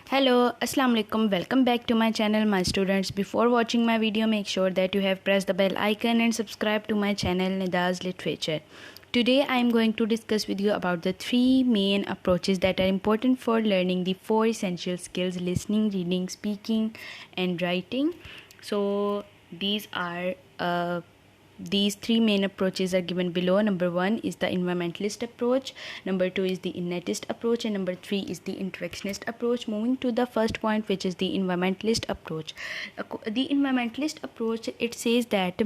Hello, Assalamu alaikum. Welcome back to my channel, my students. Before watching my video, make sure that you have pressed the bell icon and subscribe to my channel Nida's Literature. Today I am going to discuss with you about the three main approaches that are important for learning the four essential skills: listening, reading, speaking, and writing. So these three main approaches are given below. Number one is the environmentalist approach, number two is the initist approach, and number three is the interactionist approach. Moving to the first point, which is the environmentalist approach. The environmentalist approach, it says that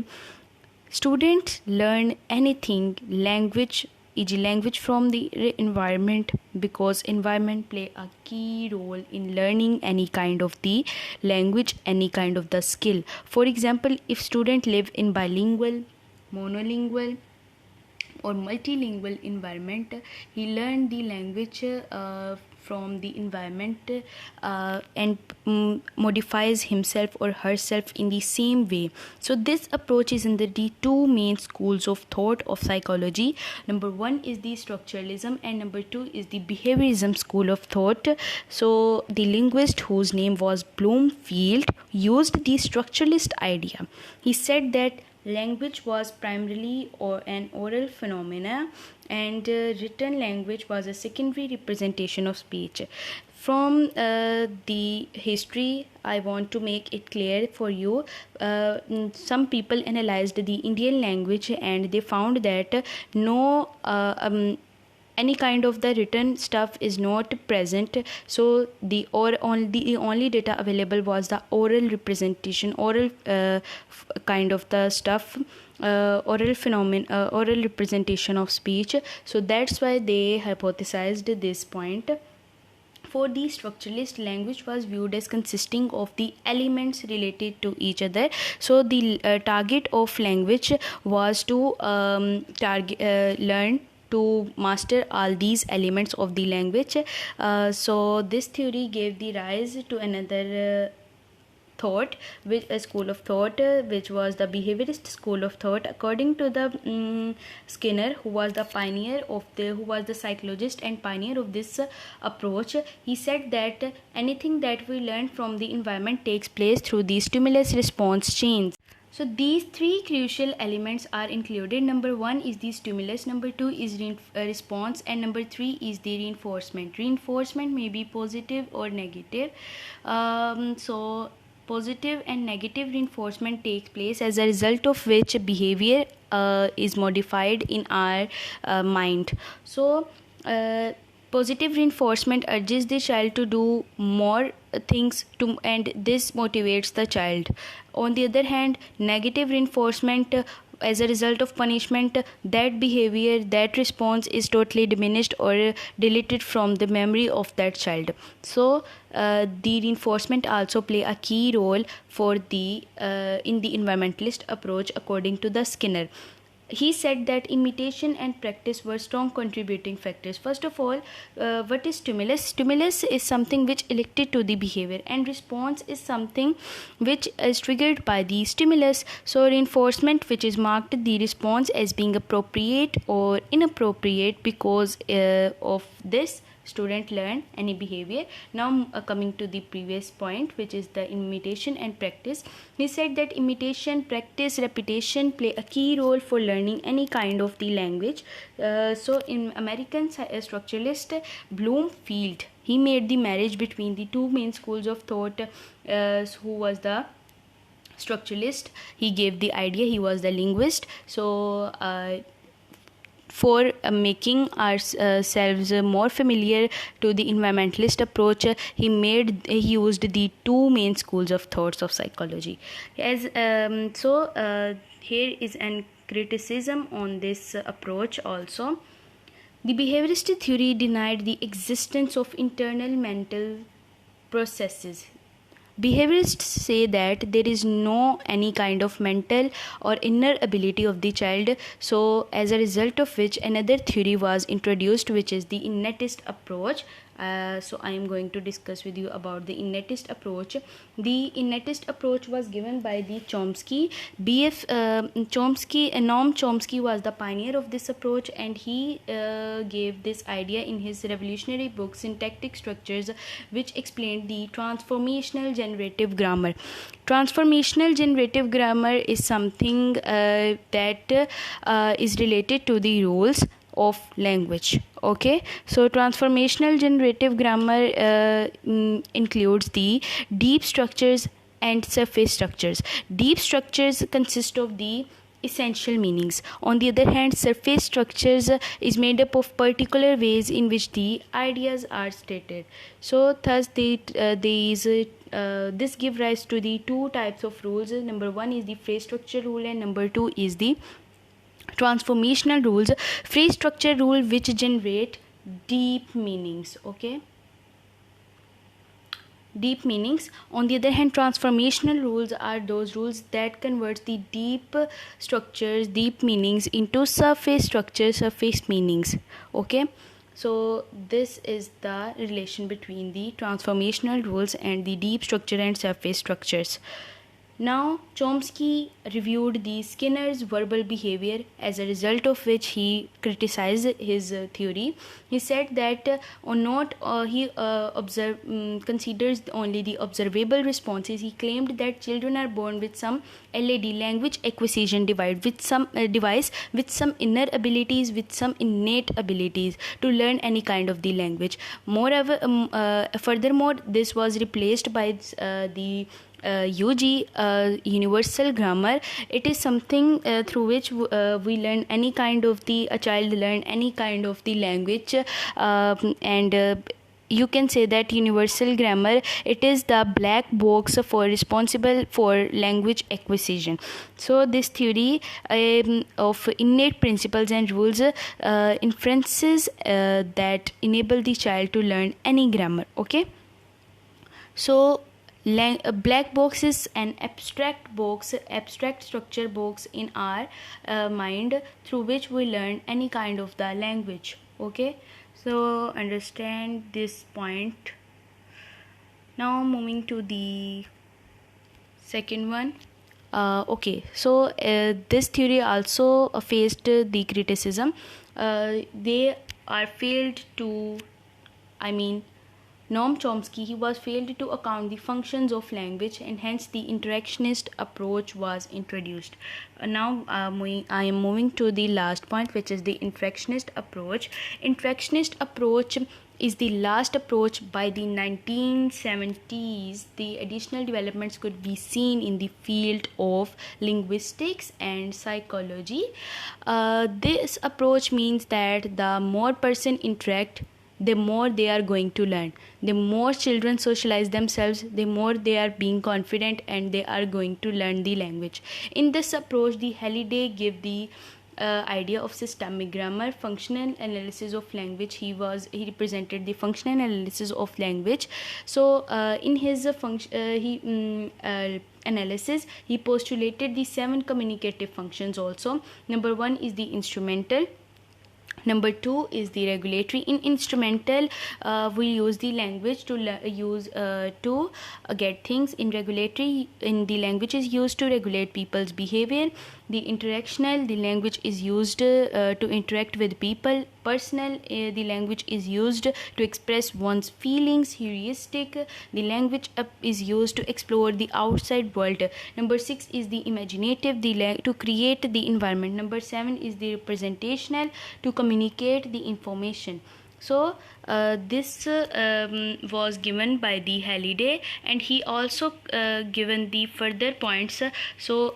students learn anything, language, e.g. language from the environment, because environment play a key role in learning any kind of the language, any kind of the skill. For example, if student live in bilingual, monolingual or multilingual environment, he learn the language from the environment and modifies himself or herself in the same way. So this approach is under the two main schools of thought of psychology. Number one is the structuralism and number two is the behaviorism school of thought. So the linguist, whose name was Bloomfield, used the structuralist idea. He said that language was primarily an oral phenomena and written language was a secondary representation of speech. From the history, I want to make it clear for you. Some people analyzed the Indian language and they found that no any kind of the written stuff is not present. So the only data available was the oral representation, oral kind of the stuff, oral phenomenon, oral representation of speech. So that's why they hypothesized this point. For the structuralist, language was viewed as consisting of the elements related to each other. So the target of language was to learn to master all these elements of the language. So this theory gave the rise to another thought, which a school of thought, which was the behaviorist school of thought. According to the Skinner, who was the psychologist and pioneer of this approach, he said that anything that we learn from the environment takes place through the stimulus response chains. So these three crucial elements are included. Number one is the stimulus, number two is response, and number three is the reinforcement. Reinforcement may be positive or negative. So positive and negative reinforcement takes place, as a result of which behavior is modified in our mind. So positive reinforcement urges the child to do more things and this motivates the child. On the other hand, negative reinforcement, as a result of punishment, that behavior, that response is totally diminished or deleted from the memory of that child. So the reinforcement also play a key role for the in the environmentalist approach. According to the Skinner, he said that imitation and practice were strong contributing factors. First of all, what is stimulus? Stimulus is something which elicted to the behavior, and response is something which is triggered by the stimulus. So reinforcement, which is marked the response as being appropriate or inappropriate, because of this student learn any behavior. Now coming to the previous point, which is the imitation and practice, he said that imitation, practice, repetition play a key role for learning any kind of the language. So in American structuralist Bloomfield, he made the marriage between the two main schools of thought. Who was the structuralist? He gave the idea, he was the linguist. So for making ourselves more familiar to the environmentalist approach, he used the two main schools of thoughts of psychology. Here is an criticism on this approach also. The behaviorist theory denied the existence of internal mental processes. Behaviorists say that there is no any kind of mental or inner ability of the child. So as a result of which, another theory was introduced, which is the initist approach. So I am going to discuss with you about the initist approach. The initist approach was given by the Chomsky. Noam Chomsky was the pioneer of this approach, and he gave this idea in his revolutionary book Syntactic Structures, which explained the transformational generative grammar. Transformational generative grammar is something that is related to the rules of language. Okay, so transformational generative grammar includes the deep structures and surface structures. Deep structures consist of the essential meanings. On the other hand, surface structures is made up of particular ways in which the ideas are stated. So thus this give rise to the two types of rules. Number one is the phrase structure rule, and number two is the transformational rules. Phrase structure rule which generate deep meanings. Okay, deep meanings. On the other hand, transformational rules are those rules that convert the deep structures, deep meanings into surface structures, surface meanings. Okay, so this is the relation between the transformational rules and the deep structure and surface structures. Now, Chomsky reviewed the Skinner's verbal behavior, as a result of which he criticized his theory. He said that he considers only the observable responses. He claimed that children are born with some LAD, language acquisition device with some inner abilities, with some innate abilities to learn any kind of the language. Moreover, furthermore, this was replaced by the UG, universal grammar. It is something through which we learn any kind of a child learn any kind of the language, and you can say that universal grammar, it is the black box responsible for language acquisition. So this theory of innate principles and rules inferences that enable the child to learn any grammar. Okay, so a black box is an abstract structure box in our mind through which we learn any kind of the language. Okay, so understand this point. Now moving to the second one. Okay, so this theory also faced the criticism. They are failed to, Noam Chomsky, he was failed to account the functions of language, and hence the interactionist approach was introduced. Now I am moving to the last point, which is the interactionist approach. Interactionist approach is the last approach. By the 1970s, the additional developments could be seen in the field of linguistics and psychology. This approach means that the more person interact, the more they are going to learn. The more children socialize themselves, the more they are being confident and they are going to learn the language. In this approach, the Halliday gave the idea of systemic grammar, functional analysis of language. He represented the functional analysis of language. So in his analysis, he postulated the 7 communicative functions also. Number 1 is the instrumental. Number 2 is the regulatory. In instrumental, we use the language to get things. In regulatory, in the language is used to regulate people's behavior. The interactional, the language is used to interact with people. Personal, the language is used to express one's feelings. Heuristic, the language is used to explore the outside world. Number 6 is the imaginative, to create the environment. Number 7 is the representational, to communicate the information. So this was given by the Halliday, and he also given the further points. So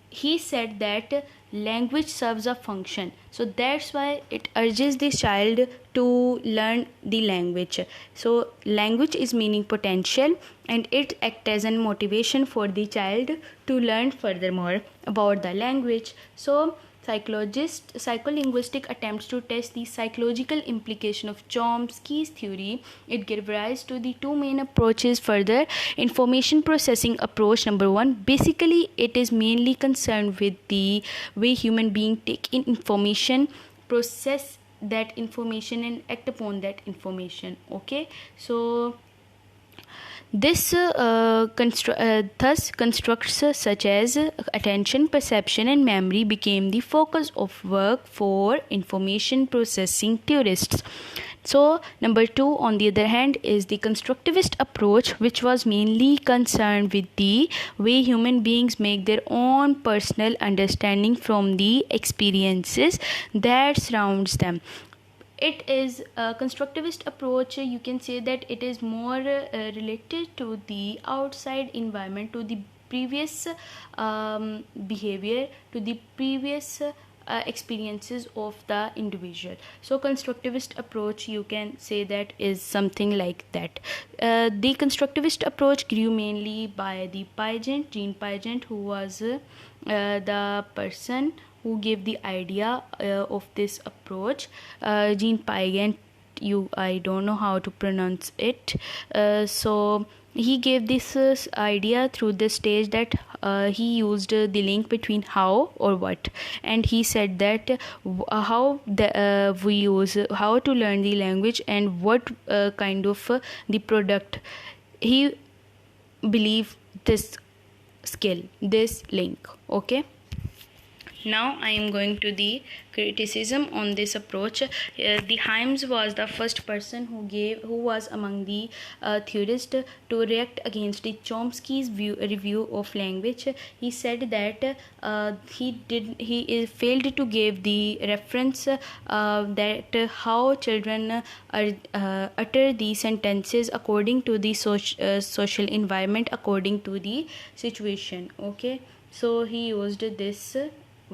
he said that language serves a function, so that's why it urges the child to learn the language. So language is meaning potential, and it acts as a motivation for the child to learn furthermore about the language. So psycholinguistic attempts to test the psychological implication of Chomsky's theory. It gave rise to the 2 main approaches further. Information processing approach, number 1. Basically, it is mainly concerned with the way human beings take in information, process that information and act upon that information. Okay, so this thus constructs such as attention, perception, and memory became the focus of work for information processing theorists. So, number two, on the other hand, is the constructivist approach, which was mainly concerned with the way human beings make their own personal understanding from the experiences that surrounds them. It is a constructivist approach. You can say that it is more related to the outside environment, to the previous behavior, to the previous experiences of the individual. So constructivist approach, you can say that, is something like that. The constructivist approach grew mainly by the Jean Piaget, who was the person who gave the idea of this approach. Jean Piaget, I don't know how to pronounce it. So he gave this idea through the stage that he used the link between how or what, and he said that how we use how to learn the language and what kind of the product. He believed this skill, this link. Okay, now I am going to the criticism on this approach. The Himes was the first person who was among the theorists to react against the Chomsky's review of language. He said that he failed to give the reference that how children utter the sentences according to the social environment, according to the situation. Okay, so he used this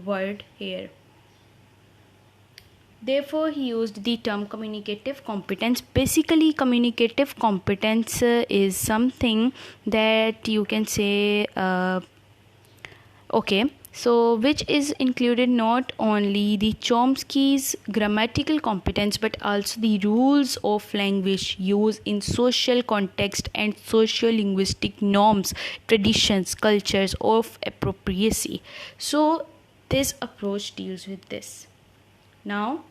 word here. Therefore, he used the term communicative competence. Basically, communicative competence is something that you can say so which is included not only the Chomsky's grammatical competence but also the rules of language use in social context and social linguistic norms, traditions, cultures of appropriacy. So this approach deals with this. Now,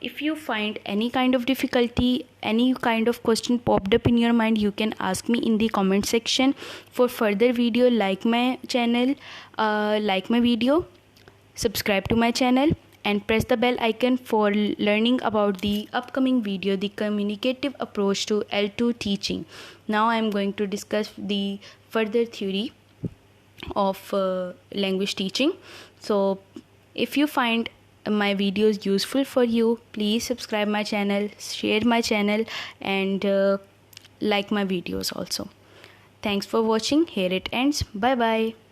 if you find any kind of difficulty, any kind of question popped up in your mind, you can ask me in the comment section. For further video, like my channel, like my video, subscribe to my channel, and press the bell icon for learning about the upcoming video, the communicative approach to L2 teaching. Now I am going to discuss the further theory of language teaching. So if you find my videos useful for you, please subscribe my channel, share my channel, and like my videos also. Thanks for watching. Here it ends. Bye bye.